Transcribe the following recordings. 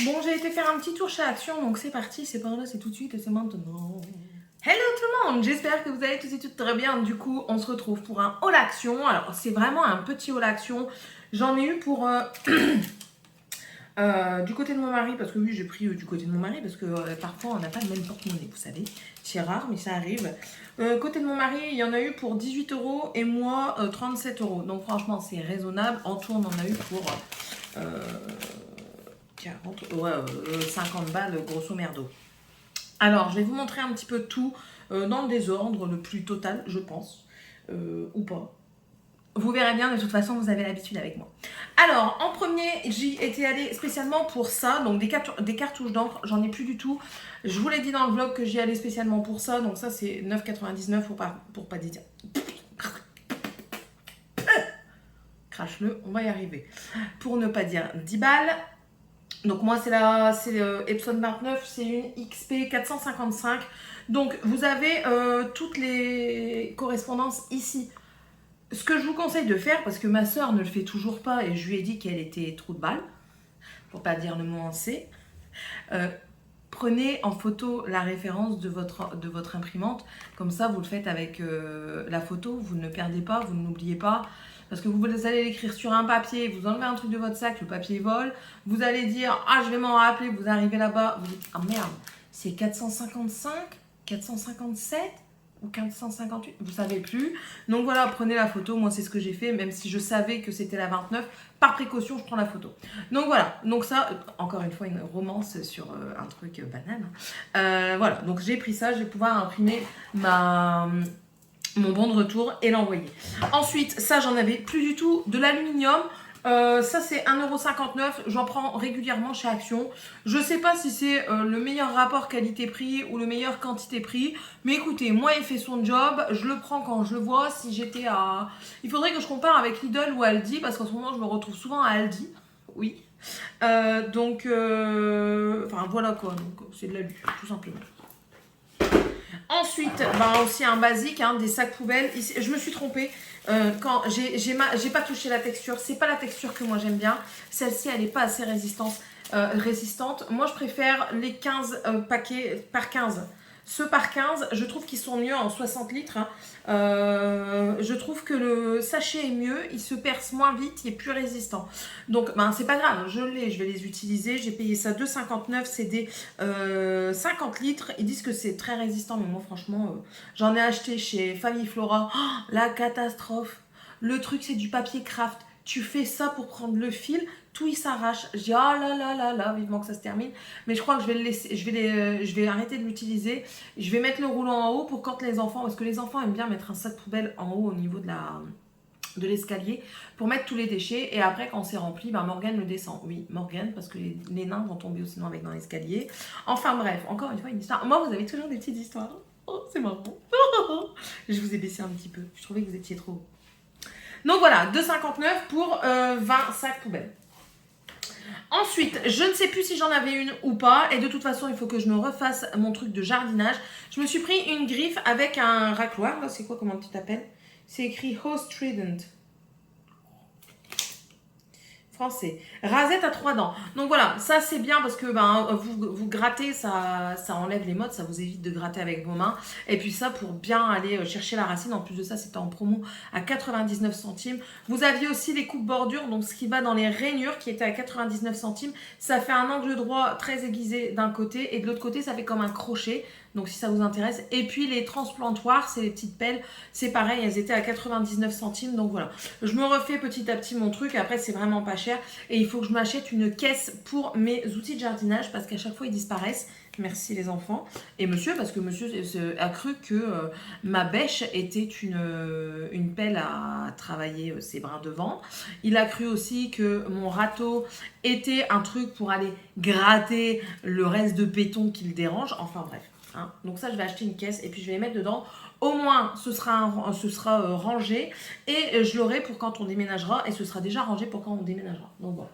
Bon, j'ai été faire un petit tour chez Action, donc c'est parti, c'est par là, c'est tout de suite et c'est maintenant. Hello tout le monde, j'espère que vous allez tous et toutes très bien. Du coup, on se retrouve pour un haul Action. Alors, c'est vraiment un petit haul Action. J'en ai eu pour... du côté de mon mari, parce que oui, j'ai pris du côté de mon mari, parce que parfois on n'a pas le même porte-monnaie, vous savez. C'est rare, mais ça arrive. Côté de mon mari, il y en a eu pour 18 € et moi 37 €. Donc franchement, c'est raisonnable. En tout, on en a eu pour 40, 50 balles, grosso merdo. Alors, je vais vous montrer un petit peu tout dans le désordre le plus total, je pense, ou pas. Vous verrez bien, de toute façon, vous avez l'habitude avec moi. Alors, en premier, j'y étais allée spécialement pour ça, donc des cartouches d'encre, j'en ai plus du tout. Je vous l'ai dit dans le vlog que j'y allais spécialement pour ça, donc ça c'est 9,99 pour pas dire. Crache-le, on va y arriver. Pour ne pas dire 10 balles. Donc moi c'est Epson 29, c'est une XP 455. Donc vous avez toutes les correspondances ici. Ce que je vous conseille de faire, parce que ma soeur ne le fait toujours pas et je lui ai dit qu'elle était trou de balle, pour pas dire le mot en C, prenez en photo la référence de votre imprimante. Comme ça vous le faites avec la photo, vous ne perdez pas, vous n'oubliez pas. Parce que vous allez l'écrire sur un papier, vous enlevez un truc de votre sac, le papier vole, vous allez dire « Ah, je vais m'en rappeler », vous arrivez là-bas, vous dites « Ah merde, c'est 455, 457 ou 458 ?» Vous savez plus. Donc voilà, prenez la photo, moi c'est ce que j'ai fait, même si je savais que c'était la 29, par précaution, je prends la photo. Donc voilà, donc ça, encore une fois, une romance sur un truc banal. Voilà, donc j'ai pris ça, je vais pouvoir imprimer mon bon de retour et l'envoyer. Ensuite, ça j'en avais plus du tout. De l'aluminium, ça c'est 1,59 €. J'en prends régulièrement chez Action. Je sais pas si c'est le meilleur rapport qualité-prix ou le meilleur quantité-prix. Mais écoutez, moi il fait son job. Je le prends quand je le vois. Si j'étais à... Il faudrait que je compare avec Lidl ou Aldi. Parce qu'en ce moment je me retrouve souvent à Aldi. Oui. Enfin voilà quoi. Donc c'est de l'alu, tout simplement. Ensuite, aussi un basique, des sacs poubelles. Ici, je me suis trompée. Quand j'ai pas touché la texture, c'est pas la texture que moi j'aime bien. Celle-ci, elle n'est pas assez résistante. Moi, je préfère les 15 paquets par 15. Ceux par 15, je trouve qu'ils sont mieux en 60 litres. Je trouve que le sachet est mieux, il se perce moins vite, il est plus résistant. Donc, c'est pas grave, je vais les utiliser. J'ai payé ça 2,59 €, c'est des 50 litres. Ils disent que c'est très résistant, mais moi, franchement, j'en ai acheté chez Famille Flora. Oh, la catastrophe! Le truc, c'est du papier craft. Tu fais ça pour prendre le fil, tout il s'arrache. Je dis oh là là là là, vivement que ça se termine. Mais je crois que je vais le laisser, je vais arrêter de l'utiliser. Je vais mettre le rouleau en haut pour quand les enfants, parce que les enfants aiment bien mettre un sac poubelle en haut au niveau de l'escalier pour mettre tous les déchets et après quand c'est rempli, Morgane le descend. Oui, Morgane, parce que les nains vont tomber aussi avec dans l'escalier. Enfin bref, encore une fois une histoire. Moi, vous avez toujours des petites histoires. Oh, c'est marrant. Je vous ai baissé un petit peu. Je trouvais que vous étiez trop. Donc voilà, 2,59 € pour 20 sacs poubelles. Ensuite, je ne sais plus si j'en avais une ou pas. Et de toute façon, il faut que je me refasse mon truc de jardinage. Je me suis pris une griffe avec un racloir. Là, c'est quoi, comment tu t'appelles? C'est écrit Host Trident. Français. Rasette à 3 dents. Donc voilà, ça c'est bien parce que vous grattez, ça enlève les mottes, ça vous évite de gratter avec vos mains. Et puis ça, pour bien aller chercher la racine, en plus de ça, c'était en promo à 99 centimes. Vous aviez aussi les coupes bordures, donc ce qui va dans les rainures, qui était à 99 centimes. Ça fait un angle droit très aiguisé d'un côté, et de l'autre côté, ça fait comme un crochet. Donc si ça vous intéresse. Et puis les transplantoirs, c'est les petites pelles. C'est pareil, elles étaient à 99 centimes. Donc voilà. Je me refais petit à petit mon truc. Après, c'est vraiment pas cher. Et il faut que je m'achète une caisse pour mes outils de jardinage parce qu'à chaque fois, ils disparaissent. Merci les enfants. Et monsieur, parce que monsieur a cru que ma bêche était une pelle à travailler ses brins de vent. Il a cru aussi que mon râteau était un truc pour aller gratter le reste de béton qui le dérange. Enfin bref. Donc ça, je vais acheter une caisse et puis je vais les mettre dedans. Au moins, ce sera rangé et je l'aurai pour quand on déménagera et ce sera déjà rangé pour quand on déménagera. Donc bon.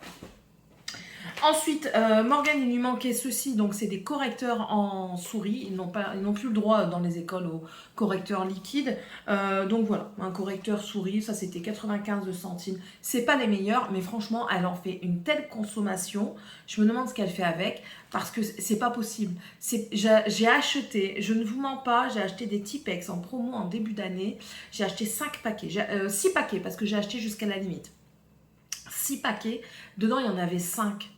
Ensuite, Morgane, il lui manquait ceci, donc c'est des correcteurs en souris. Ils n'ont plus le droit dans les écoles aux correcteurs liquides. Donc voilà, un correcteur souris, ça c'était 95 centimes. C'est pas les meilleurs, mais franchement, elle en fait une telle consommation. Je me demande ce qu'elle fait avec, parce que c'est pas possible. J'ai acheté, je ne vous mens pas, j'ai acheté des Tipex en promo en début d'année. J'ai acheté 5 paquets, 6 paquets, parce que j'ai acheté jusqu'à la limite. 6 paquets, dedans il y en avait 5.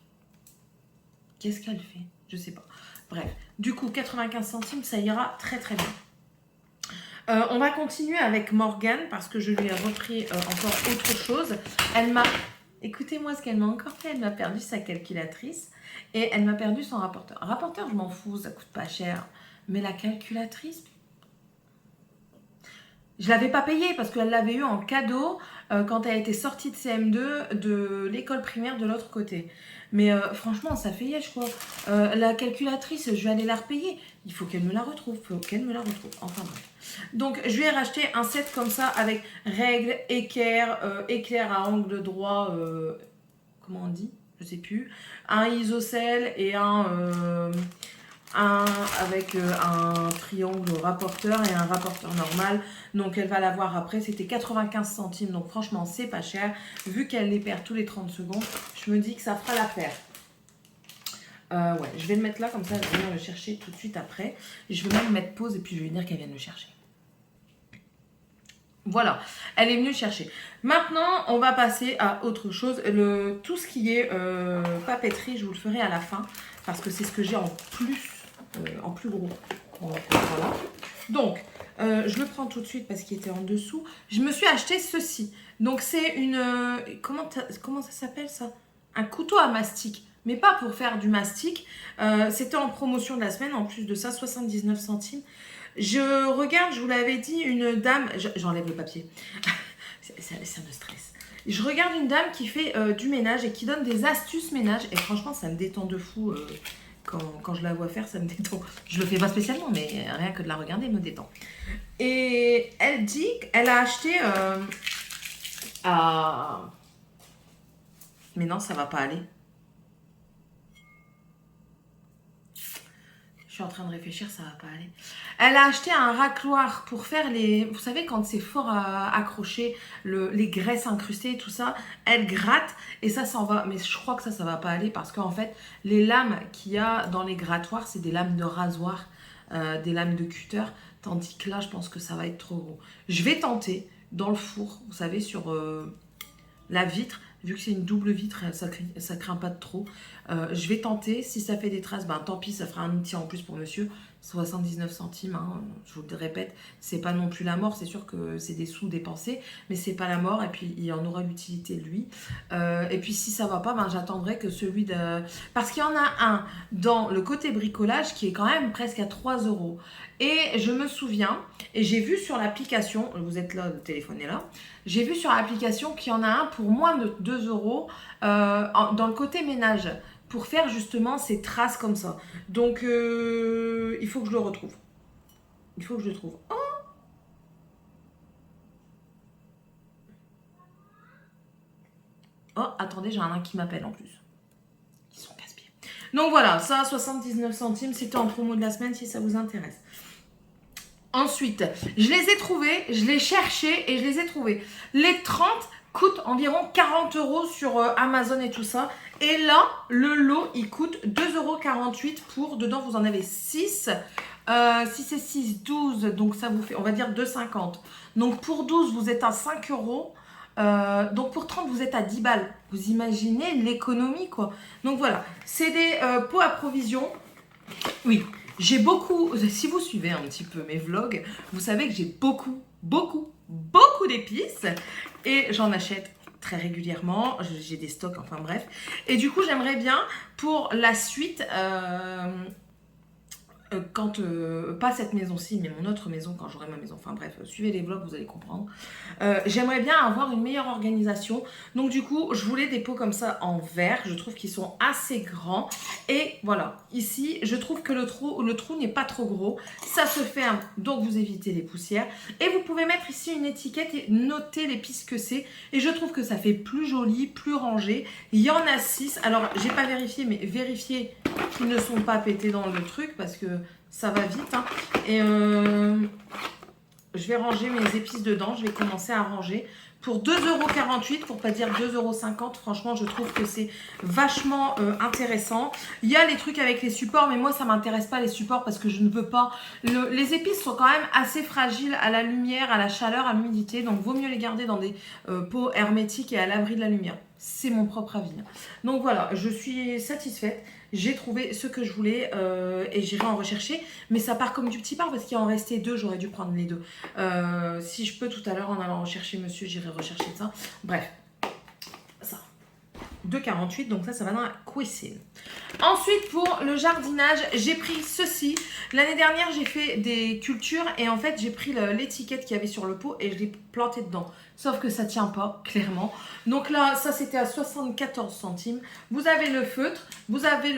Qu'est-ce qu'elle fait? Je sais pas. Bref, du coup 95 centimes, ça ira très très bien. On va continuer avec Morgane parce que je lui ai repris encore autre chose. Elle m'a... Écoutez-moi ce qu'elle m'a encore fait. Elle m'a perdu sa calculatrice et elle m'a perdu son rapporteur. Rapporteur, je m'en fous, ça coûte pas cher. Mais la calculatrice, je l'avais pas payée parce qu'elle l'avait eu en cadeau quand elle était sortie de CM2 de l'école primaire de l'autre côté. Mais franchement, ça fait yèche quoi. La calculatrice, je vais aller la repayer. Il faut qu'elle me la retrouve. Enfin bref. Donc, je lui ai racheté un set comme ça avec règles, équerre, éclair à angle droit. Comment on dit? Je sais plus. Un isocèle et un avec un triangle rapporteur et un rapporteur normal. Donc elle va l'avoir après. C'était 95 centimes. Donc franchement, c'est pas cher. Vu qu'elle les perd tous les 30 secondes, je me dis que ça fera l'affaire. Ouais, je vais le mettre là, comme ça, elle va venir le chercher tout de suite après. Et je vais même mettre pause et puis je vais dire qu'elle vienne le chercher. Voilà, elle est venue le chercher. Maintenant, on va passer à autre chose. Tout ce qui est papeterie, je vous le ferai à la fin. Parce que c'est ce que j'ai en plus gros. Voilà. Donc, je le prends tout de suite parce qu'il était en dessous. Je me suis acheté ceci. Donc, c'est une... comment ça s'appelle ça? Un couteau à mastic. Mais pas pour faire du mastic. C'était en promotion de la semaine. En plus de ça, 79 centimes. Je regarde, je vous l'avais dit, une dame... J'enlève le papier. ça me stresse. Je regarde une dame qui fait du ménage et qui donne des astuces ménage. Et franchement, ça me détend de fou. Quand je la vois faire, ça me détend. Je le fais pas spécialement, mais rien que de la regarder me détend. Et elle dit qu'elle a acheté Mais non, ça va pas aller. Je suis en train de réfléchir, ça va pas aller. Elle a acheté un racloir pour faire les... Vous savez, quand c'est fort à accrocher, les graisses incrustées et tout ça, elle gratte et ça s'en va. Mais je crois que ça va pas aller parce qu'en fait, les lames qu'il y a dans les grattoirs, c'est des lames de rasoir, des lames de cutter. Tandis que là, je pense que ça va être trop gros. Je vais tenter dans le four, vous savez, sur la vitre. Vu que c'est une double vitre, ça craint pas de trop. Je vais tenter. Si ça fait des traces, ben tant pis, ça fera un outil en plus pour monsieur. 79 centimes, hein, je vous le répète, c'est pas non plus la mort. C'est sûr que c'est des sous dépensés, mais c'est pas la mort. Et puis, il en aura l'utilité, lui. Et puis, si ça va pas, ben, j'attendrai que celui de... Parce qu'il y en a un dans le côté bricolage qui est quand même presque à 3 €. Et je me souviens, et j'ai vu sur l'application, vous êtes là, le téléphone est là, j'ai vu sur l'application qu'il y en a un pour moins de 2 € dans le côté ménage pour faire justement ces traces comme ça. Donc, il faut que je le retrouve. Il faut que je le trouve. Oh, attendez, j'ai un qui m'appelle en plus. Ils sont casse-pieds. Donc voilà, ça, 79 centimes, c'était en promo de la semaine si ça vous intéresse. Ensuite, je les ai trouvés, je les cherchais et je les ai trouvés. Les 30 coûtent environ 40 € sur Amazon et tout ça. Et là, le lot, il coûte 2,48 € pour... Dedans, vous en avez 6. 6 et 6, 12. Donc, ça vous fait, on va dire, 2,50 €. Donc, pour 12, vous êtes à 5 €. Donc, pour 30, vous êtes à 10 balles. Vous imaginez l'économie, quoi. Donc, voilà. C'est des pots à provision. Oui. J'ai beaucoup, si vous suivez un petit peu mes vlogs, vous savez que j'ai beaucoup d'épices et j'en achète très régulièrement. J'ai des stocks, enfin bref. Et du coup, j'aimerais bien pour la suite quand, pas cette maison-ci, mais mon autre maison, quand j'aurai ma maison, enfin bref, suivez les vlogs, vous allez comprendre. J'aimerais bien avoir une meilleure organisation. Donc du coup, je voulais des pots comme ça en verre. Je trouve qu'ils sont assez grands. Et voilà, ici, je trouve que le trou n'est pas trop gros. Ça se ferme, donc vous évitez les poussières. Et vous pouvez mettre ici une étiquette et noter les pistes que c'est. Et je trouve que ça fait plus joli, plus rangé. Il y en a 6. Alors, j'ai pas vérifié, mais vérifiez qu'ils ne sont pas pétés dans le truc parce que ça va vite. Hein. Et je vais ranger mes épices dedans. Je vais commencer à ranger. Pour 2,48 €, pour pas dire 2,50 €, franchement, je trouve que c'est vachement intéressant. Il y a les trucs avec les supports, mais moi, ça m'intéresse pas les supports parce que je ne veux pas... Les épices sont quand même assez fragiles à la lumière, à la chaleur, à l'humidité. Donc, vaut mieux les garder dans des pots hermétiques et à l'abri de la lumière. C'est mon propre avis. Donc, voilà, je suis satisfaite. J'ai trouvé ce que je voulais et j'irai en rechercher. Mais ça part comme du petit pain parce qu'il en restait 2. J'aurais dû prendre les 2. Si je peux tout à l'heure en allant rechercher monsieur, j'irai rechercher ça. Bref, ça. 2,48 €, donc ça va dans la cuisine. Ensuite, pour le jardinage, j'ai pris ceci. L'année dernière, j'ai fait des cultures et en fait, j'ai pris l'étiquette qu'il y avait sur le pot et je l'ai planté dedans. Sauf que ça tient pas, clairement. Donc là, ça c'était à 74 centimes. Vous avez le feutre, vous avez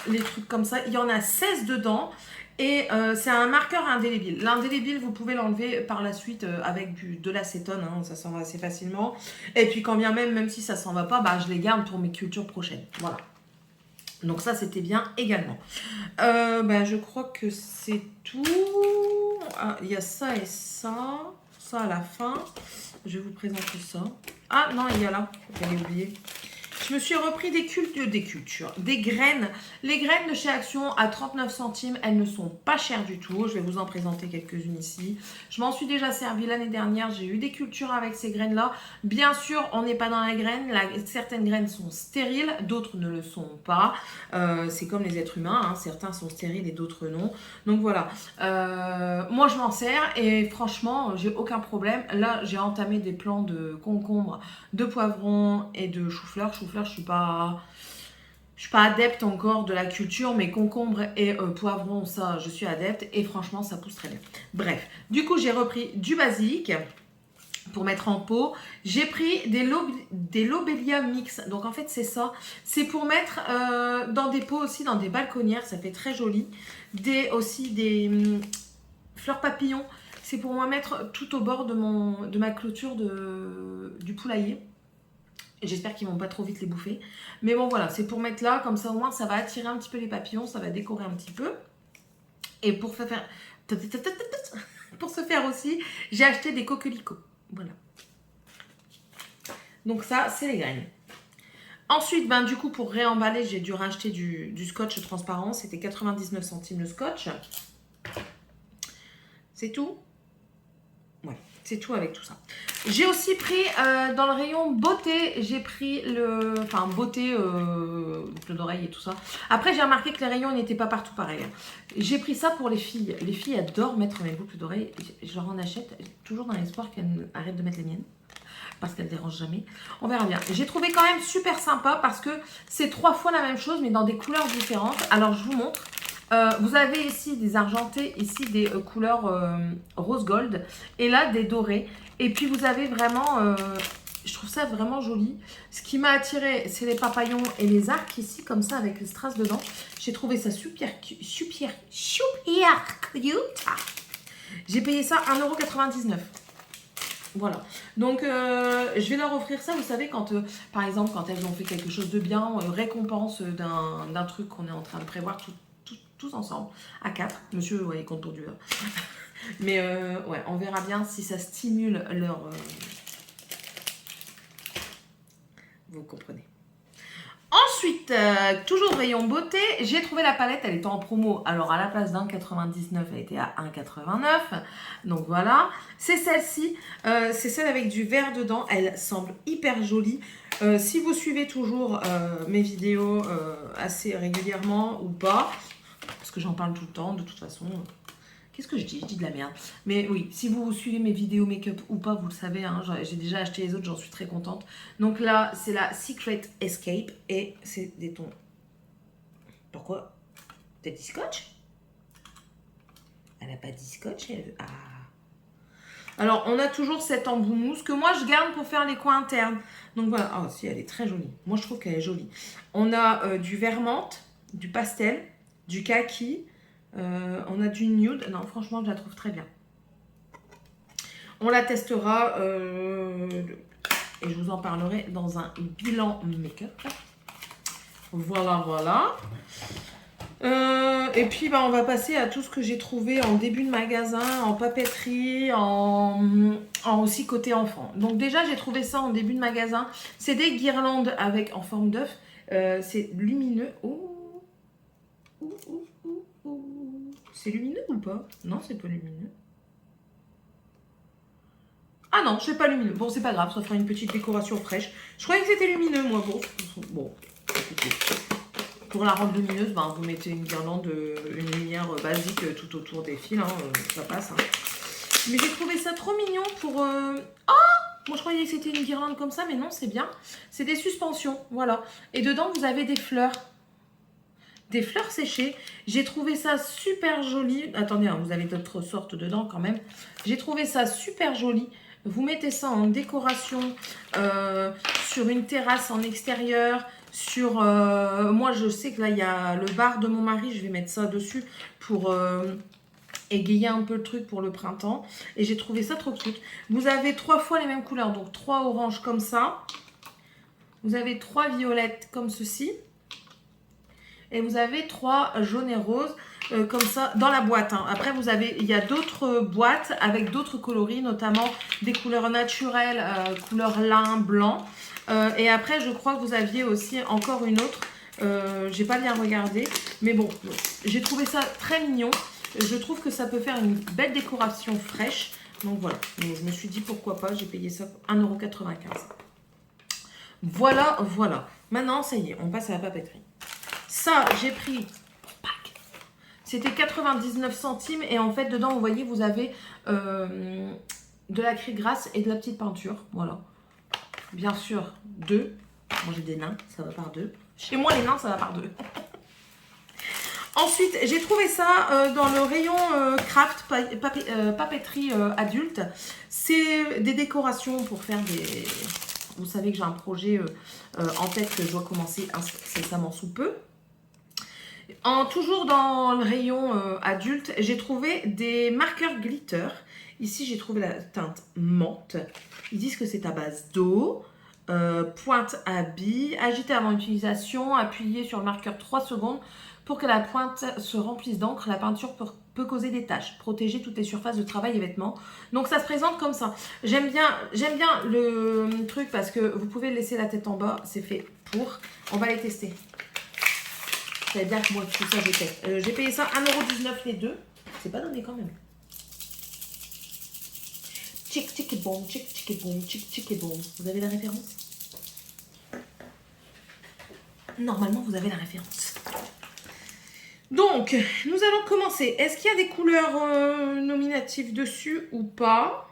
les trucs comme ça. Il y en a 16 dedans. Et c'est un marqueur indélébile. L'indélébile, vous pouvez l'enlever par la suite avec de l'acétone, hein, ça s'en va assez facilement. Et puis quand bien même si ça s'en va pas, bah, je les garde pour mes cultures prochaines. Voilà. Donc ça, c'était bien également. Bah, je crois que c'est tout. Ah, il y a ça et ça. Ça à la fin. Je vais vous présenter ça. Ah non, il y a là. J'avais oublié. Je me suis repris des graines. Les graines de chez Action à 39 centimes, elles ne sont pas chères du tout. Je vais vous en présenter quelques-unes ici. Je m'en suis déjà servi l'année dernière. J'ai eu des cultures avec ces graines-là. Bien sûr, on n'est pas dans la graine. Certaines graines sont stériles, d'autres ne le sont pas. C'est comme les êtres humains. Hein. Certains sont stériles et d'autres non. Donc voilà. Moi, je m'en sers et franchement, j'ai aucun problème. Là, j'ai entamé des plants de concombre, de poivrons et de chou-fleur. Je suis pas adepte encore de la culture, mais concombre et poivron, ça, je suis adepte et franchement, ça pousse très bien. Bref, du coup, j'ai repris du basilic pour mettre en pot. J'ai pris des lobelia mix. Donc en fait, c'est ça. C'est pour mettre dans des pots aussi, dans des balconnières. Ça fait très joli. Aussi des fleurs papillons. C'est pour moi mettre tout au bord de ma clôture du poulailler. J'espère qu'ils vont pas trop vite les bouffer. Mais bon, voilà, c'est pour mettre là. Comme ça, au moins, ça va attirer un petit peu les papillons. Ça va décorer un petit peu. Et pour se faire aussi, j'ai acheté des coquelicots. Voilà. Donc ça, c'est les graines. Ensuite, ben, du coup, pour réemballer, j'ai dû racheter du scotch transparent. C'était 99 centimes le scotch. C'est tout. Ouais, c'est tout avec tout ça. J'ai aussi pris dans le rayon beauté, j'ai pris beauté, boucle d'oreille et tout ça. Après, j'ai remarqué que les rayons n'étaient pas partout pareils. J'ai pris ça pour les filles. Les filles adorent mettre mes boucles d'oreilles. Je leur en achète toujours dans l'espoir qu'elles arrêtent de mettre les miennes. Parce qu'elles ne dérangent jamais. On verra bien. J'ai trouvé quand même super sympa parce que c'est 3 fois la même chose mais dans des couleurs différentes. Alors, je vous montre. Vous avez ici des argentés, ici des couleurs rose gold et là des dorés. Et puis vous avez vraiment, je trouve ça vraiment joli. Ce qui m'a attiré, c'est les papillons et les arcs ici, comme ça avec les strass dedans. J'ai trouvé ça super cute. J'ai payé ça 1,99 €. Voilà, donc je vais leur offrir ça, vous savez, quand par exemple, quand elles ont fait quelque chose de bien, récompense d'un truc qu'on est en train de prévoir tous ensemble, à 4. Monsieur, ouais, il compte pour du beurre. Mais ouais, on verra bien si ça stimule leur... Vous comprenez. Ensuite, toujours rayon beauté, j'ai trouvé la palette, elle était en promo. Alors à la place d'1,99, elle était à 1,89. Donc voilà, c'est celle-ci. C'est celle avec du vert dedans. Elle semble hyper jolie. Si vous suivez toujours mes vidéos assez régulièrement ou pas, parce que j'en parle tout le temps, de toute façon. Qu'est-ce que je dis? Je dis de la merde. Mais oui, si vous suivez mes vidéos make-up ou pas, vous le savez, hein, j'ai déjà acheté les autres, j'en suis très contente. Donc là, c'est la Secret Escape et c'est des tons. Pourquoi? Peut-être du scotch? Elle n'a pas dit scotch, elle... Ah. Alors, on a toujours cette embout mousse que moi, je garde pour faire les coins internes. Donc voilà. Ah, si, elle est très jolie. Moi, je trouve qu'elle est jolie. On a du vert menthe, du pastel, du kaki. On a du nude. Non, franchement, je la trouve très bien. On la testera et je vous en parlerai dans un bilan make-up. Voilà, voilà. Et puis, on va passer à tout ce que j'ai trouvé en début de magasin, en papeterie, en aussi côté enfant. Donc déjà, j'ai trouvé ça en début de magasin. C'est des guirlandes avec en forme d'œuf. C'est lumineux. Oh. C'est lumineux ou pas? Non, c'est pas lumineux. Ah non, c'est pas lumineux. Bon, c'est pas grave, ça fera une petite décoration fraîche. Je croyais que c'était lumineux, moi. Bon. Pour la robe lumineuse, vous mettez une guirlande, une lumière basique tout autour des fils, ça passe. Mais j'ai trouvé ça trop mignon pour... Moi, je croyais que c'était une guirlande comme ça, mais non, c'est bien. C'est des suspensions, voilà. Et dedans, vous avez des fleurs. Des fleurs séchées. J'ai trouvé ça super joli. Attendez, vous avez d'autres sortes dedans quand même. J'ai trouvé ça super joli. Vous mettez ça en décoration sur une terrasse en extérieur. Moi, je sais que là, il y a le bar de mon mari. Je vais mettre ça dessus pour égayer un peu le truc pour le printemps. Et j'ai trouvé ça trop cute. Vous avez 3 fois les mêmes couleurs. Donc 3 oranges comme ça. Vous avez 3 violettes comme ceci. Et vous avez 3 jaunes et roses comme ça dans la boîte. Après, il y a d'autres boîtes avec d'autres coloris, notamment des couleurs naturelles, couleur lin, blanc. Et après, je crois que vous aviez aussi encore une autre. J'ai pas bien regardé. Mais bon, j'ai trouvé ça très mignon. Je trouve que ça peut faire une belle décoration fraîche. Donc voilà. Donc, je me suis dit pourquoi pas. J'ai payé ça 1,95 €. Voilà, voilà. Maintenant, ça y est, on passe à la papeterie. Ça, j'ai pris, c'était 99 centimes et en fait, dedans, vous voyez, vous avez de la craie grasse et de la petite peinture. Voilà. Bien sûr, 2. Moi, j'ai des nains, ça va par 2. Chez moi, les nains, ça va par 2. Ensuite, j'ai trouvé ça dans le rayon craft, papeterie adulte. C'est des décorations pour faire des... Vous savez que j'ai un projet en tête que je dois commencer incessamment sous peu. Toujours dans le rayon adulte, j'ai trouvé des marqueurs glitter. Ici, j'ai trouvé la teinte menthe. Ils disent que c'est à base d'eau, pointe à billes, agitée avant utilisation, appuyez sur le marqueur 3 secondes pour que la pointe se remplisse d'encre. La peinture peut causer des taches, protéger toutes les surfaces de travail et vêtements. Donc ça se présente comme ça. J'aime bien le truc parce que vous pouvez laisser la tête en bas, c'est fait pour. On va les tester. Ça veut dire que moi, tout ça, je teste. J'ai payé ça 1,19 € les deux. C'est pas donné quand même. Tchic, tchic et bon, tchic, tchic et bon, tchic, tchic et bon. Vous avez la référence? Normalement, vous avez la référence. Donc, nous allons commencer. Est-ce qu'il y a des couleurs nominatives dessus ou pas?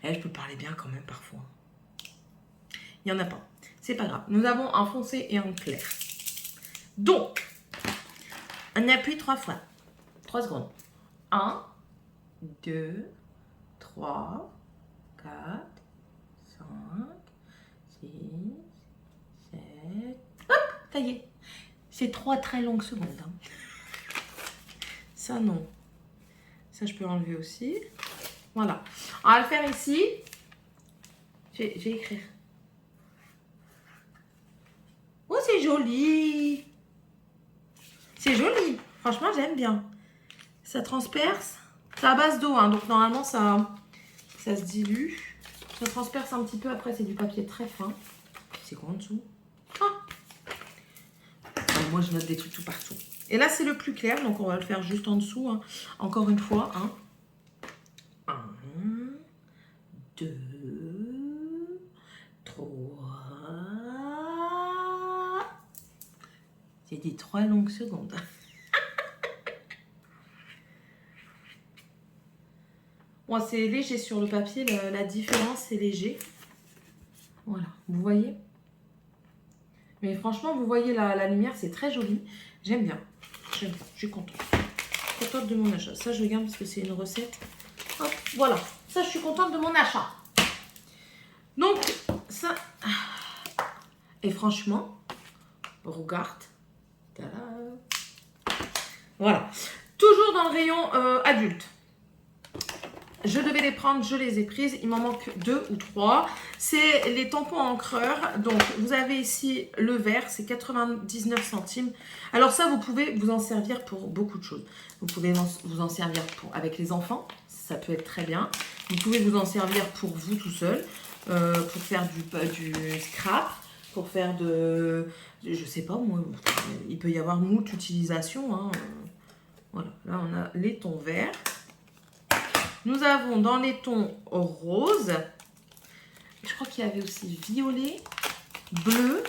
Je peux parler bien quand même parfois. Il n'y en a pas. C'est pas grave. Nous avons un foncé et un clair. Donc, on appuie 3 fois. 3 secondes. 1, 2, 3, 4, 5, 6, 7. Hop, ça y est. C'est 3 très longues secondes. Ça, non. Ça, je peux enlever aussi. Voilà. On va le faire ici. Je vais écrire. Oh, c'est joli. C'est joli. Franchement, j'aime bien. Ça transperce. C'est à base d'eau, donc normalement, ça se dilue. Ça transperce un petit peu. Après, c'est du papier très fin. C'est quoi en dessous? Moi, je note des trucs tout partout. Et là, c'est le plus clair, donc on va le faire juste en dessous. Encore une fois. 1, 2, 3. J'ai dit 3 longues secondes. Bon, c'est léger sur le papier. La différence, c'est léger. Voilà, vous voyez? Mais franchement, vous voyez la lumière, c'est très joli. J'aime bien. Je suis contente. contente de mon achat. Ça, je le garde parce que c'est une recette. Hop, voilà. Ça, je suis contente de mon achat. Donc, ça... Et franchement, regarde. Tada. Voilà. Toujours dans le rayon adulte. Je devais les prendre, je les ai prises. Il m'en manque 2 ou 3. C'est les tampons encreurs. Donc, vous avez ici le vert, c'est 99 centimes. Alors ça, vous pouvez vous en servir pour beaucoup de choses. Vous pouvez vous en servir avec les enfants. Ça peut être très bien. Vous pouvez vous en servir pour vous tout seul. Pour faire du scrap. Pour faire je sais pas, moi, il peut y avoir moult utilisations. Hein. Voilà, là, on a les tons verts. Nous avons dans les tons roses, je crois qu'il y avait aussi violet, bleu,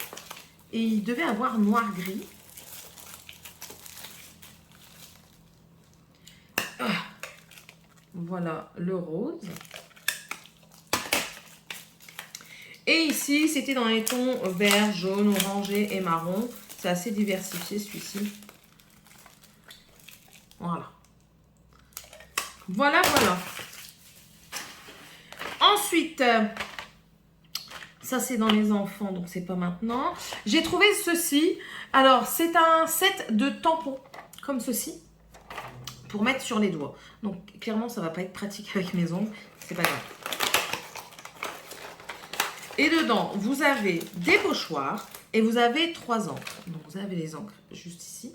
et il devait avoir noir-gris. Voilà le rose. Et ici, c'était dans les tons vert, jaune, orangé et marron. C'est assez diversifié celui-ci. Voilà. Voilà, voilà. Ensuite, ça c'est dans les enfants, donc c'est pas maintenant. J'ai trouvé ceci. Alors, c'est un set de tampons, comme ceci, pour mettre sur les doigts. Donc, clairement, ça va pas être pratique avec mes ongles. C'est pas grave. Et dedans, vous avez des pochoirs et vous avez 3 encres. Donc, vous avez les encres juste ici.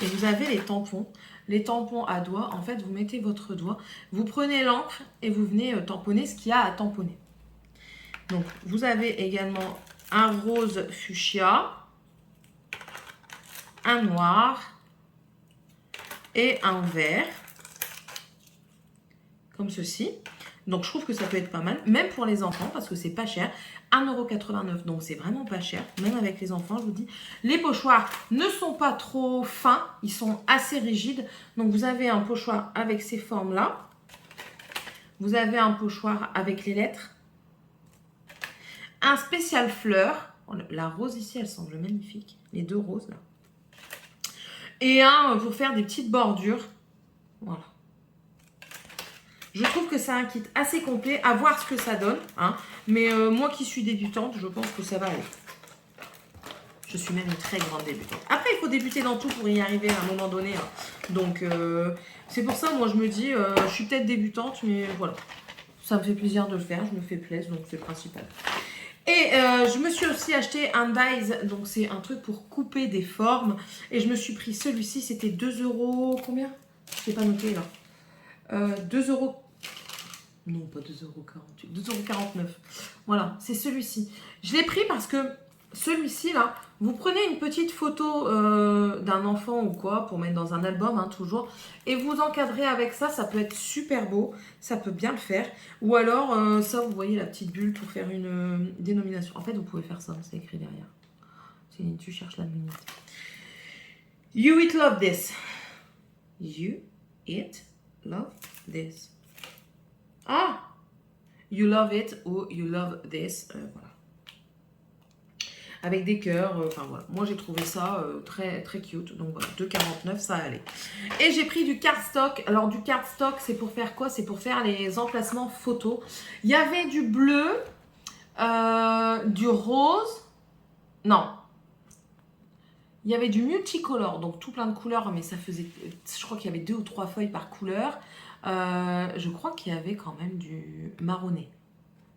Et vous avez les tampons. Les tampons à doigts, en fait, vous mettez votre doigt, vous prenez l'encre et vous venez tamponner ce qu'il y a à tamponner. Donc, vous avez également un rose fuchsia, un noir et un vert, comme ceci. Donc, je trouve que ça peut être pas mal, même pour les enfants, parce que c'est pas cher. 1,89 €, donc c'est vraiment pas cher, même avec les enfants, je vous dis. Les pochoirs ne sont pas trop fins, ils sont assez rigides. Donc, vous avez un pochoir avec ces formes-là. Vous avez un pochoir avec les lettres. Un spécial fleur. La rose ici, elle semble magnifique. Les 2 roses, là. Et un pour faire des petites bordures. Voilà. Je trouve que c'est un kit assez complet, à voir ce que ça donne. Hein. Mais moi qui suis débutante, je pense que ça va aller. Je suis même une très grande débutante. Après, il faut débuter dans tout pour y arriver à un moment donné. Hein. Donc, c'est pour ça, moi, je me dis, je suis peut-être débutante, mais voilà. Ça me fait plaisir de le faire, je me fais plaisir, donc c'est le principal. Et je me suis aussi acheté un dies, donc c'est un truc pour couper des formes. Et je me suis pris celui-ci, c'était 2 €, combien? Je n'ai pas noté là. 2 €. Non, pas 2,48 €, 2,49 €. Voilà, c'est celui-ci. Je l'ai pris parce que celui-ci, là, vous prenez une petite photo d'un enfant ou quoi, pour mettre dans un album, hein, toujours, et vous encadrez avec ça, ça peut être super beau, ça peut bien le faire. Ou alors, ça, vous voyez la petite bulle pour faire une dénomination. En fait, vous pouvez faire ça, c'est écrit derrière. Céline, tu cherches la minute. You it love this. You it love this. Ah, you love it ou you love this, voilà. Avec des cœurs, enfin voilà. Moi j'ai trouvé ça très très cute, donc voilà, 2,49 €, ça allait. Et j'ai pris du cardstock. Alors du cardstock, c'est pour faire quoi? C'est pour faire les emplacements photos. Il y avait du bleu, du rose, non. Il y avait du multicolore, donc tout plein de couleurs, mais ça faisait, je crois qu'il y avait 2 ou 3 feuilles par couleur. Je crois qu'il y avait quand même du marronné.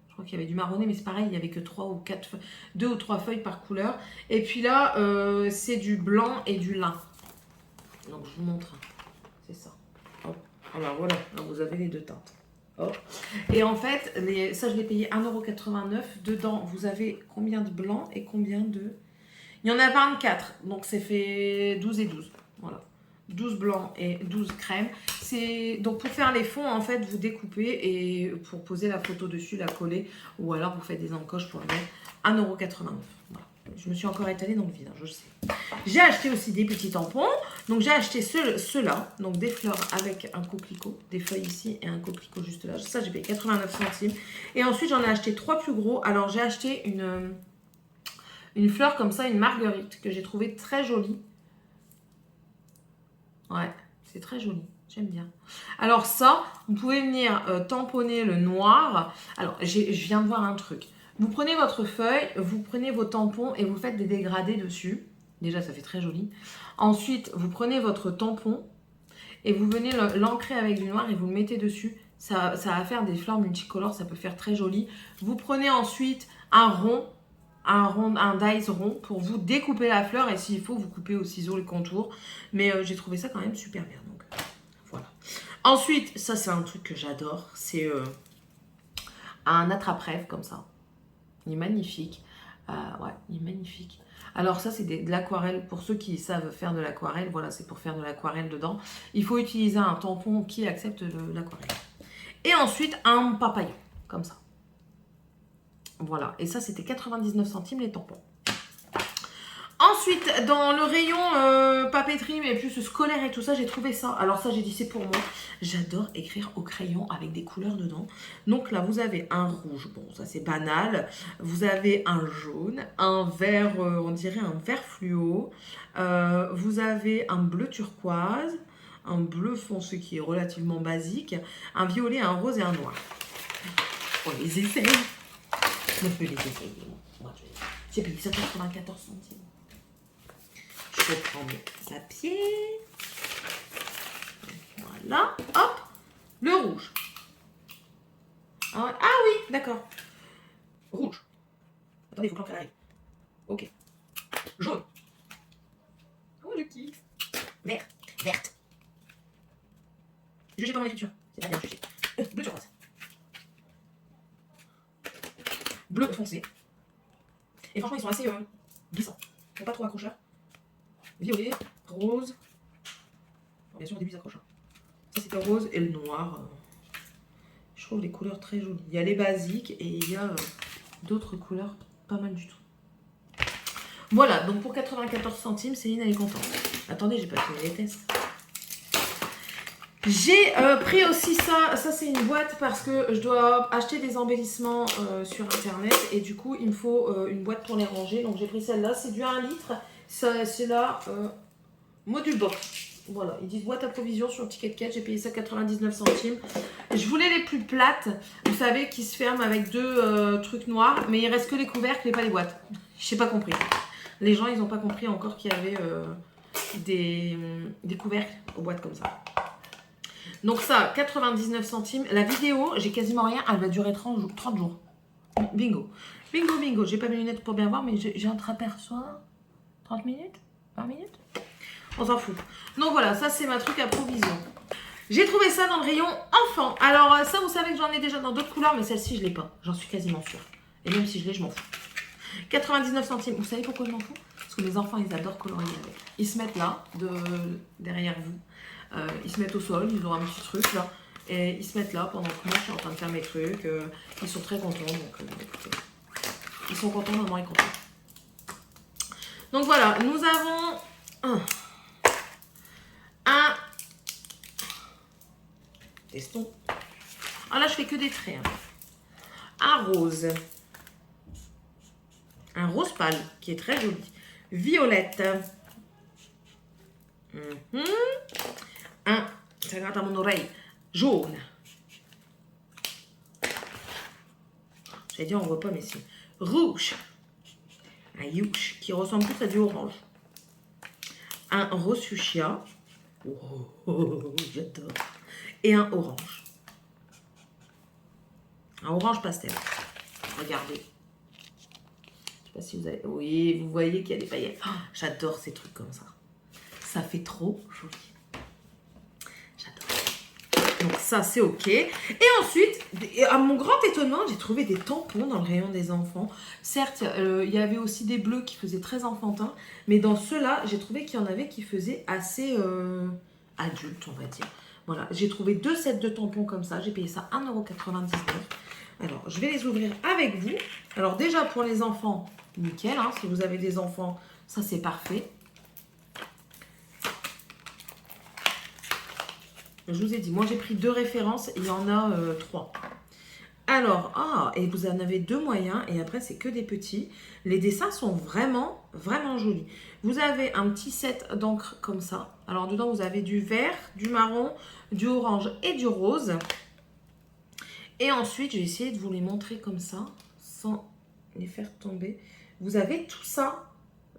Je crois qu'il y avait du marronné, mais c'est pareil, il n'y avait que 3 ou 4 feuilles, 2 ou 3 feuilles par couleur. Et puis là, c'est du blanc et du lin. Donc je vous montre. C'est ça. Hop. Alors voilà, là, vous avez les 2 teintes. Hop. Et en fait, ça je l'ai payé 1,89 €. Dedans, vous avez combien de blanc et combien de... Il y en a 24, donc ça fait 12 et 12. Voilà. 12 blancs et 12 crèmes. Donc pour faire les fonds, en fait, vous découpez et pour poser la photo dessus, la coller, ou alors vous faites des encoches pour le mettre. 1,89 €. Voilà. Je me suis encore étalée dans le vide, hein, je sais. J'ai acheté aussi des petits tampons. Donc j'ai acheté ceux-là, donc des fleurs avec un coquelicot, des feuilles ici et un coquelicot juste là. Ça, j'ai payé 89 centimes. Et ensuite, j'en ai acheté 3 plus gros. Alors j'ai acheté une fleur comme ça, une marguerite, que j'ai trouvée très jolie. Ouais, C'est très joli. J'aime bien. Alors ça, vous pouvez venir tamponner le noir. Alors, je viens de voir un truc. Vous prenez votre feuille, vous prenez vos tampons et vous faites des dégradés dessus. Déjà, ça fait très joli. Ensuite, vous prenez votre tampon et vous venez l'ancrer avec du noir et vous le mettez dessus. Ça va faire des fleurs multicolores, ça peut faire très joli. Vous prenez ensuite un dice rond pour vous découper la fleur et s'il faut, vous coupez au ciseau les contours. Mais j'ai trouvé ça quand même super bien. Donc, voilà. Ensuite, ça c'est un truc que j'adore. C'est un attrape-rêve comme ça. Il est magnifique. Ouais, il est magnifique. Alors ça, c'est de l'aquarelle. Pour ceux qui savent faire de l'aquarelle, voilà, c'est pour faire de l'aquarelle dedans. Il faut utiliser un tampon qui accepte l'aquarelle. Et ensuite, un papillon, comme ça. Voilà, et ça, c'était 99 centimes les tampons. Ensuite, dans le rayon papeterie, mais plus scolaire et tout ça, j'ai trouvé ça. Alors ça, j'ai dit, c'est pour moi. J'adore écrire au crayon avec des couleurs dedans. Donc là, vous avez un rouge. Bon, ça, c'est banal. Vous avez un jaune, un vert, on dirait un vert fluo. Vous avez un bleu turquoise, un bleu foncé qui est relativement basique, un violet, un rose et un noir. On les essaye. Je peux les essayer. J'ai payé ça 94 centimes. Je vais prendre mon papier. Voilà. Hop. Le rouge. Ah oui, d'accord. Rouge. Attendez, il faut que l'encre arrive. Ok. Jaune. Oh, le kiffe. Vert. Verte. Jugez pas mon écriture. C'est pas bien jugé. Bleu turquoise. Bleu foncé. Et franchement, ils sont assez glissants. Ils sont pas trop accrocheurs. Violet, rose. Bien sûr, au début, ils accrochent. Ça, c'était rose et le noir. Je trouve les couleurs très jolies. Il y a les basiques et il y a d'autres couleurs pas mal du tout. Voilà, donc pour 94 centimes, Céline, elle est contente. Attendez, j'ai pas fini les tests. J'ai pris aussi ça. Ça, c'est une boîte parce que je dois acheter des embellissements sur Internet. Et du coup, il me faut une boîte pour les ranger. Donc, j'ai pris celle-là. C'est du 1 litre. C'est la module box. Voilà, ils disent boîte à provision sur le ticket de caisse. J'ai payé ça 99 centimes. Je voulais les plus plates. Vous savez, qui se ferment avec deux trucs noirs. Mais il reste que les couvercles et pas les boîtes. Je n'ai pas compris. Les gens, ils n'ont pas compris encore qu'il y avait des couvercles aux boîtes comme ça. Donc ça, 99 centimes. La vidéo, j'ai quasiment rien. Elle va durer 30 jours. Bingo. Bingo, bingo. J'ai pas mes lunettes pour bien voir, mais j'ai un aperçoit. 30 minutes 20 minutes. On s'en fout. Donc voilà, ça c'est ma truc à provision. J'ai trouvé ça dans le rayon enfant. Alors ça, vous savez que j'en ai déjà dans d'autres couleurs, mais celle-ci, je l'ai pas. J'en suis quasiment sûre. Et même si je l'ai, je m'en fous. 99 centimes. Vous savez pourquoi je m'en fous? Parce que les enfants, ils adorent colorier avec. Ils se mettent là, derrière vous. Ils se mettent au sol, ils ont un petit truc là. Et ils se mettent là pendant que moi, je suis en train de faire mes trucs. Ils sont très contents. Donc, écoutez, ils sont contents, maman est contente. Donc voilà, nous avons un testons. Ah là, je fais que des traits. Hein. Un rose. Un rose pâle qui est très joli. Violette. Un, ça gratte à mon oreille. Jaune. J'allais dire, on voit pas, mais si. Rouge. Un youch qui ressemble plus à du orange. Un rose fuchsia. Oh, j'adore. Et un orange. Un orange pastel. Regardez. Je sais pas si vous avez... Oui, vous voyez qu'il y a des paillettes. Oh, j'adore ces trucs comme ça. Ça fait trop joli. J'adore. Donc ça, c'est OK. Et ensuite, à mon grand étonnement, j'ai trouvé des tampons dans le rayon des enfants. Certes, il y avait aussi des bleus qui faisaient très enfantin. Mais dans ceux-là, j'ai trouvé qu'il y en avait qui faisaient assez adultes, on va dire. Voilà, j'ai trouvé 2 sets de tampons comme ça. J'ai payé ça 1,99 €. Alors, je vais les ouvrir avec vous. Alors déjà, pour les enfants, nickel. Hein, si vous avez des enfants, ça c'est parfait. Je vous ai dit, moi j'ai pris 2 références et il y en a 3. Alors, 3 et vous en avez 2 moyens et après c'est que des petits. Les dessins sont vraiment, vraiment jolis. Vous avez un petit set d'encre comme ça. Alors dedans vous avez du vert, du marron, du orange et du rose. Et ensuite, je vais essayer de vous les montrer comme ça, sans les faire tomber. Vous avez tout ça,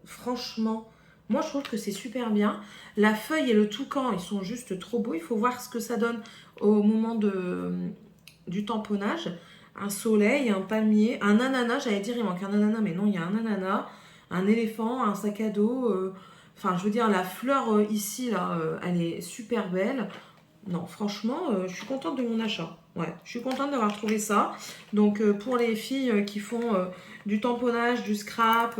franchement, moi je trouve que c'est super bien. La feuille et le toucan, ils sont juste trop beaux. Il faut voir ce que ça donne au moment du tamponnage. Un soleil, un palmier, un ananas, j'allais dire il manque un ananas, mais non, il y a un ananas, un éléphant, un sac à dos. Enfin, je veux dire, la fleur ici, là, elle est super belle. Non, franchement, je suis contente de mon achat. Ouais, je suis contente d'avoir trouvé ça. Donc, pour les filles qui font du tamponnage, du scrap,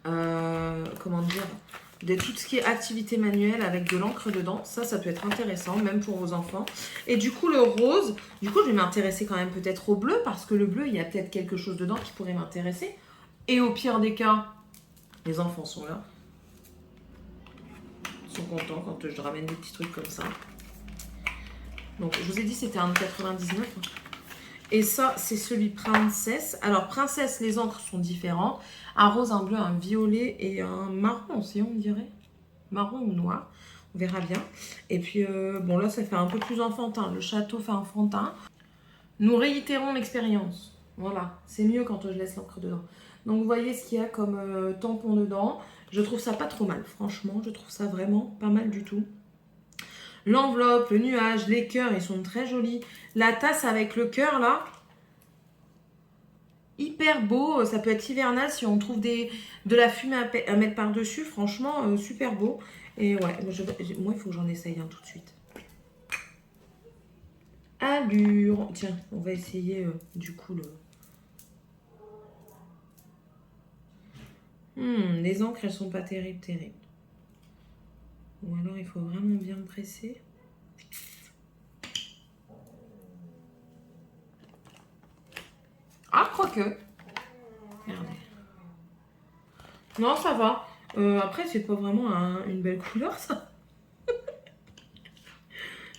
comment dire, de tout ce qui est activité manuelle avec de l'encre dedans, ça peut être intéressant, même pour vos enfants. Et du coup, le rose, du coup, je vais m'intéresser quand même peut-être au bleu, parce que le bleu, il y a peut-être quelque chose dedans qui pourrait m'intéresser. Et au pire des cas, les enfants sont là. Ils sont contents quand je ramène des petits trucs comme ça. Donc, je vous ai dit, c'était un 99. Et ça, c'est celui Princesse. Alors, Princesse, les encres sont différentes. Un rose, un bleu, un violet et un marron aussi, on dirait. Marron ou noir. On verra bien. Et puis, bon, là, ça fait un peu plus enfantin. Le château fait enfantin. Nous réitérons l'expérience. Voilà, c'est mieux quand je laisse l'encre dedans. Donc, vous voyez ce qu'il y a comme tampon dedans. Je trouve ça pas trop mal. Franchement, je trouve ça vraiment pas mal du tout. L'enveloppe, le nuage, les cœurs, ils sont très jolis. La tasse avec le cœur, là, hyper beau. Ça peut être hivernal si on trouve de la fumée à mettre par-dessus. Franchement, super beau. Et ouais, moi, il faut que j'en essaye un tout de suite. Allure. Tiens, on va essayer du coup le... les encres, elles sont pas terribles. Ou alors, il faut vraiment bien presser. Ah, quoique. Regardez. Non, ça va. Après, c'est pas vraiment une belle couleur, ça.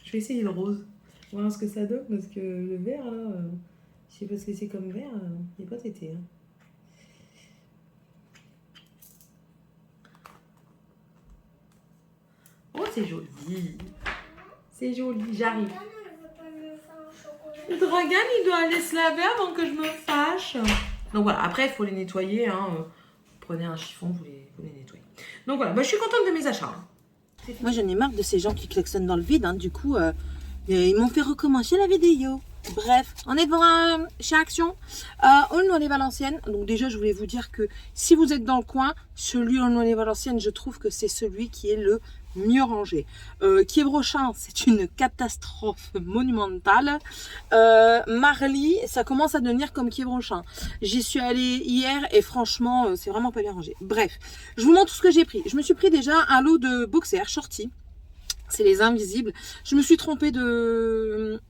Je vais essayer le rose. Voir ce que ça donne, parce que le vert, là, je sais pas ce que c'est comme vert. Il n'est pas tété. Hein. Oh, c'est joli. C'est joli, j'arrive. Le Dragan, il doit aller se laver avant que je me fâche. Donc voilà, après, il faut les nettoyer. Hein. Prenez un chiffon, vous les nettoyez. Donc voilà, je suis contente de mes achats. Hein. Moi, j'en ai marre de ces gens qui klaxonnent dans le vide. Hein. Du coup, ils m'ont fait recommencer la vidéo. Bref, on est devant chez Action, Aulnoy-les-Valenciennes. Donc déjà, je voulais vous dire que si vous êtes dans le coin, celui Aulnoy-les-Valenciennes, je trouve que c'est celui qui est le mieux rangé. Quiévrochin, c'est une catastrophe monumentale. Marly, ça commence à devenir comme Quiévrochin. J'y suis allée hier et franchement, c'est vraiment pas bien rangé. Bref, je vous montre ce que j'ai pris. Je me suis pris déjà un lot de boxers shorty. C'est les invisibles. Je me suis trompée de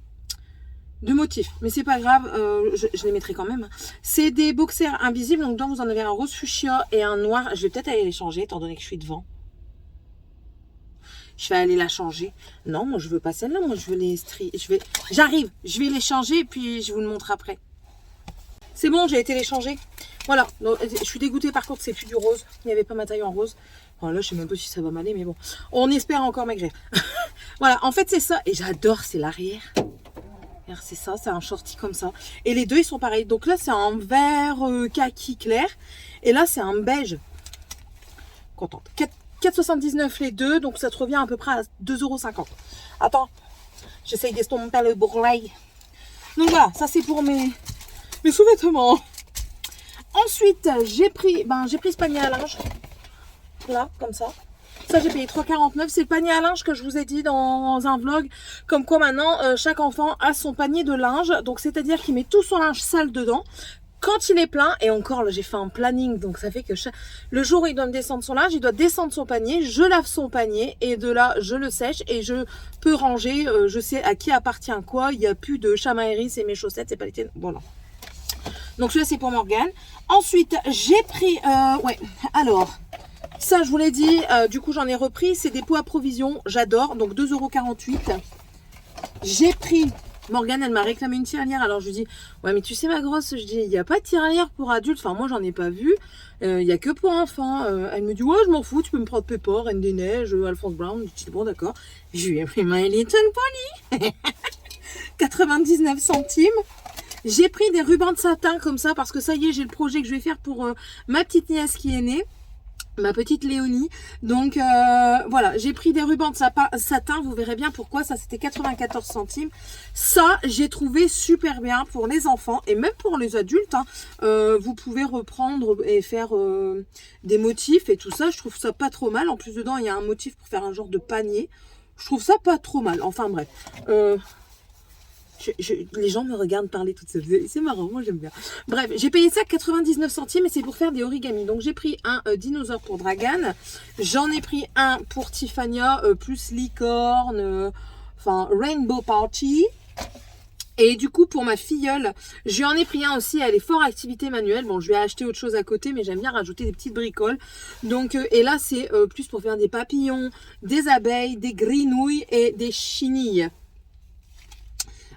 motifs, mais c'est pas grave, je les mettrai quand même. C'est des boxers invisibles, donc dedans vous en avez un rose fuchsia et un noir. Je vais peut-être aller les changer étant donné que je suis devant. Je vais aller la changer. Non, moi je veux pas celle-là, moi je veux les strier. J'arrive, je vais les changer et puis je vous le montre après. C'est bon, j'ai été les changer. Voilà, donc, je suis dégoûtée par contre, c'est plus du rose. Il n'y avait pas ma taille en rose. Bon, là, je sais même pas si ça va m'aller, mais bon. On espère encore maigrir. Voilà, en fait c'est ça. Et j'adore, c'est l'arrière. C'est ça, c'est un shorty comme ça. Et les deux, ils sont pareils. Donc là, c'est un vert kaki clair. Et là, c'est un beige. Contente. 4,79 les deux. Donc ça te revient à peu près à 2,50 €. Attends, j'essaye d'estomper le bourreil. Donc voilà, ça c'est pour mes sous-vêtements. Ensuite, j'ai pris ce panier à linge. Là, comme ça. Ça, j'ai payé 3,49 €. C'est le panier à linge que je vous ai dit dans un vlog. Comme quoi maintenant, chaque enfant a son panier de linge. Donc, c'est-à-dire qu'il met tout son linge sale dedans. Quand il est plein, et encore, là, j'ai fait un planning. Donc, ça fait que le jour où il doit me descendre son linge, il doit descendre son panier. Je lave son panier. Et de là, je le sèche. Et je peux ranger. Je sais à qui appartient quoi. Il n'y a plus de chamaillerie. C'est mes chaussettes. C'est pas les tiennes. Voilà. Donc, celui-là, c'est pour Morgane. Ensuite, j'ai pris... ouais, alors... Ça, je vous l'ai dit, du coup, j'en ai repris. C'est des pots à provision, j'adore. Donc, 2,48 €. J'ai pris Morgane, elle m'a réclamé une tirelire. Alors je lui dis, ouais, mais tu sais, ma grosse, je dis, il n'y a pas de tirelire pour adultes. Enfin, moi, j'en ai pas vu. Il n'y a que pour enfants. Elle me dit, ouais, je m'en fous, tu peux me prendre Pepper, Reine des Neiges, Alphonse Brown. Je dis, bon, d'accord. Je lui ai pris My Little Pony. 99 centimes. J'ai pris des rubans de satin comme ça parce que ça y est, j'ai le projet que je vais faire pour ma petite nièce qui est née. Ma petite Léonie. Donc voilà, j'ai pris des rubans de satin, vous verrez bien pourquoi. Ça, c'était 94 centimes. Ça, j'ai trouvé super bien pour les enfants et même pour les adultes, hein. Vous pouvez reprendre et faire des motifs et tout ça. Je trouve ça pas trop mal. En plus, dedans, il y a un motif pour faire un genre de panier. Je trouve ça pas trop mal. Enfin bref. Les gens me regardent parler toute seule. C'est marrant, moi j'aime bien. Bref, j'ai payé ça 99 centimes et c'est pour faire des origamis. Donc j'ai pris un dinosaure pour Dragan. J'en ai pris un pour Tiffania, plus licorne, enfin Rainbow Party. Et du coup, pour ma filleule, je lui en ai pris un aussi. Elle est fort activité manuelle. Bon, je vais acheter autre chose à côté, mais j'aime bien rajouter des petites bricoles. Donc, et là, c'est plus pour faire des papillons, des abeilles, des grenouilles et des chenilles.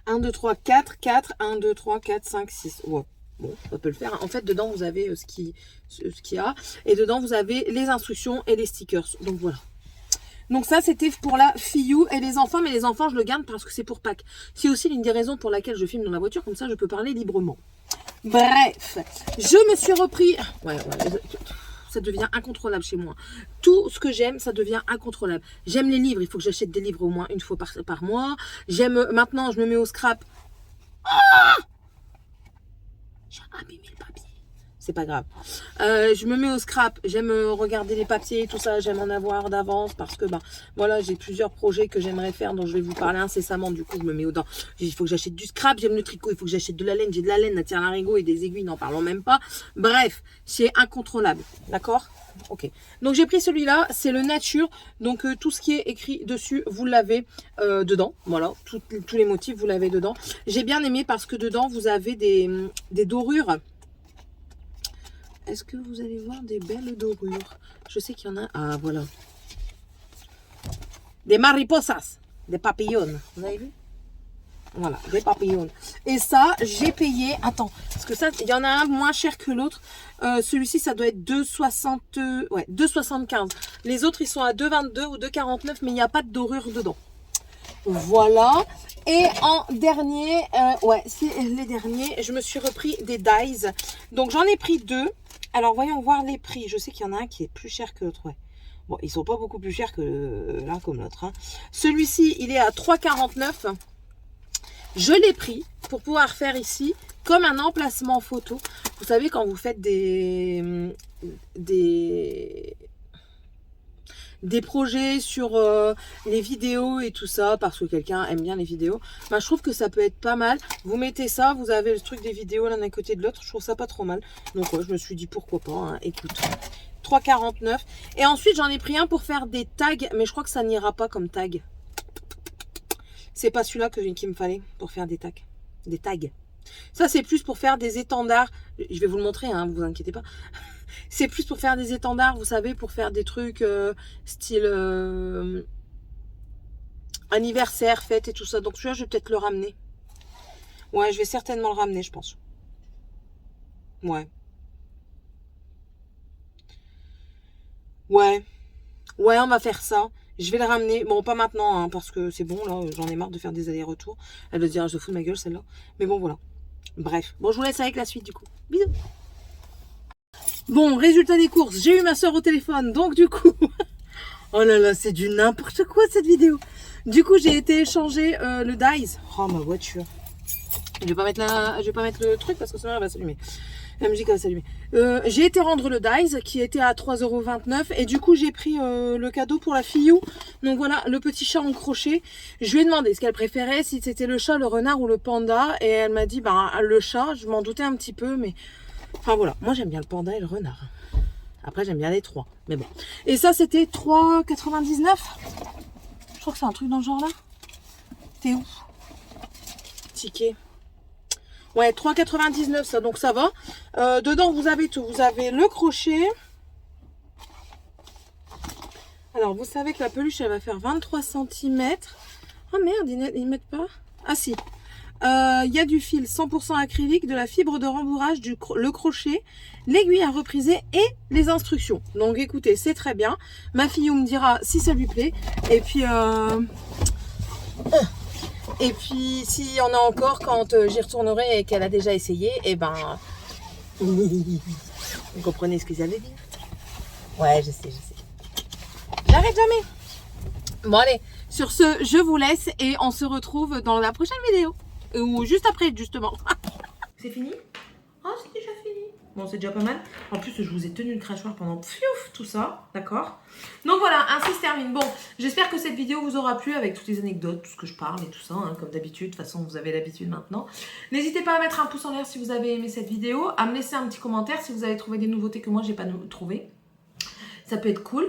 1, 2, 3, 4, 4, 1, 2, 3, 4, 5, 6. Ouais. Bon, ça peut le faire. En fait, dedans, vous avez ce qu'il y a. Et dedans, vous avez les instructions et les stickers. Donc, voilà. Donc, ça, c'était pour la fillou et les enfants. Mais les enfants, je le garde parce que c'est pour Pâques. C'est aussi l'une des raisons pour laquelle je filme dans la voiture. Comme ça, je peux parler librement. Bref. Je me suis repris... Ouais. Ça devient incontrôlable chez moi. Tout ce que j'aime, ça devient incontrôlable. J'aime les livres, il faut que j'achète des livres au moins une fois par mois. J'aime, maintenant, je me mets au scrap. Ah, j'ai abîmé le papier. C'est pas grave. Je me mets au scrap, j'aime regarder les papiers, tout ça, j'aime en avoir d'avance parce que, voilà, j'ai plusieurs projets que j'aimerais faire dont je vais vous parler incessamment. Du coup, je me mets dedans. Il faut que j'achète du scrap, j'aime le tricot, il faut que j'achète de la laine, j'ai de la laine à tire-larigot et des aiguilles, n'en parlons même pas. Bref, c'est incontrôlable, d'accord? Ok. Donc, j'ai pris celui-là, c'est le Nature. Donc, tout ce qui est écrit dessus, vous l'avez dedans. Voilà, tous les motifs, vous l'avez dedans. J'ai bien aimé parce que dedans, vous avez des dorures. Est-ce que vous allez voir des belles dorures? Je sais qu'il y en a. Ah, voilà. Des mariposas. Des papillons. Vous avez vu? Voilà, des papillons. Et ça, j'ai payé... Attends, parce que ça, il y en a un moins cher que l'autre. Celui-ci, ça doit être 2,60... Ouais, 2,75. Les autres, ils sont à 2,22 ou 2,49, mais il n'y a pas de dorure dedans. Voilà. Et en dernier, ouais, c'est les derniers, je me suis repris des dies. Donc, j'en ai pris 2. Alors, voyons voir les prix. Je sais qu'il y en a un qui est plus cher que l'autre, ouais. Bon, ils sont pas beaucoup plus chers que l'un comme l'autre, hein. Celui-ci, il est à 3,49. Je l'ai pris pour pouvoir faire ici comme un emplacement photo. Vous savez, quand vous faites des projets sur les vidéos et tout ça, parce que quelqu'un aime bien les vidéos, je trouve que ça peut être pas mal. Vous mettez ça, vous avez le truc des vidéos l'un à côté de l'autre, je trouve ça pas trop mal. Donc ouais, je me suis dit pourquoi pas, hein. Écoute, 3,49. Et ensuite j'en ai pris un pour faire des tags, mais je crois que ça n'ira pas comme tag. C'est pas celui-là qu'il me fallait pour faire des tags. Des tags. Ça, c'est plus pour faire des étendards. Je vais vous le montrer, hein, vous inquiétez pas. C'est plus pour faire des étendards, vous savez, pour faire des trucs style anniversaire, fête et tout ça. Donc celui-là, je vais peut-être le ramener. Ouais, je vais certainement le ramener, je pense. Ouais. Ouais. Ouais, on va faire ça. Je vais le ramener. Bon, pas maintenant, hein, parce que c'est bon, là, j'en ai marre de faire des allers-retours. Elle va se dire, je fous de ma gueule, celle-là. Mais bon, voilà. Bref. Bon, je vous laisse avec la suite, du coup. Bisous. Bon, résultat des courses. J'ai eu ma soeur au téléphone, donc du coup... Oh là là, c'est du n'importe quoi, cette vidéo. Du coup, j'ai été échanger le dies. Oh, ma voiture. Je vais pas mettre le truc, parce que sinon, elle va s'allumer. La musique va s'allumer. J'ai été rendre le dies qui était à 3,29 € et du coup j'ai pris le cadeau pour la fillou. Donc voilà, le petit chat en crochet. Je lui ai demandé ce qu'elle préférait, si c'était le chat, le renard ou le panda, et elle m'a dit le chat. Je m'en doutais un petit peu, mais enfin voilà, moi j'aime bien le panda et le renard. Après j'aime bien les trois, mais bon. Et ça c'était 3,99 €. Je crois que c'est un truc dans ce genre là. T'es où? Ticket. Ouais, 3,99 ça, donc ça va. Dedans, vous avez tout. Vous avez le crochet. Alors, vous savez que la peluche, elle va faire 23 cm. Oh merde, ils mettent pas. Ah si. Il y a du fil 100% acrylique, de la fibre de rembourrage, le crochet, l'aiguille à repriser et les instructions. Donc écoutez, c'est très bien. Ma fille me dira si ça lui plaît. Et puis s'il y en a encore quand j'y retournerai et qu'elle a déjà essayé, et ben... Vous comprenez ce que j'allais dire? Ouais, je sais. J'arrête jamais. Bon allez, sur ce, je vous laisse et on se retrouve dans la prochaine vidéo. Ou juste après, justement. C'est fini? Oh, c'est déjà fini. Bon, c'est déjà pas mal. En plus, je vous ai tenu le crachoir pendant tout ça, d'accord? Donc voilà, ainsi se termine. Bon, j'espère que cette vidéo vous aura plu avec toutes les anecdotes, tout ce que je parle et tout ça, hein, comme d'habitude. De toute façon, vous avez l'habitude maintenant. N'hésitez pas à mettre un pouce en l'air si vous avez aimé cette vidéo, à me laisser un petit commentaire si vous avez trouvé des nouveautés que moi, j'ai pas trouvé. Ça peut être cool.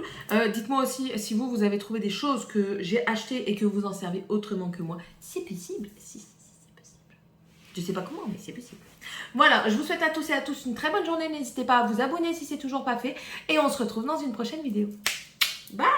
Dites-moi aussi si vous avez trouvé des choses que j'ai achetées et que vous en servez autrement que moi. C'est possible. Si, c'est possible. Je sais pas comment, mais c'est possible. Voilà, je vous souhaite à tous et à tous une très bonne journée. N'hésitez pas à vous abonner si c'est toujours pas fait. Et on se retrouve dans une prochaine vidéo. Bye!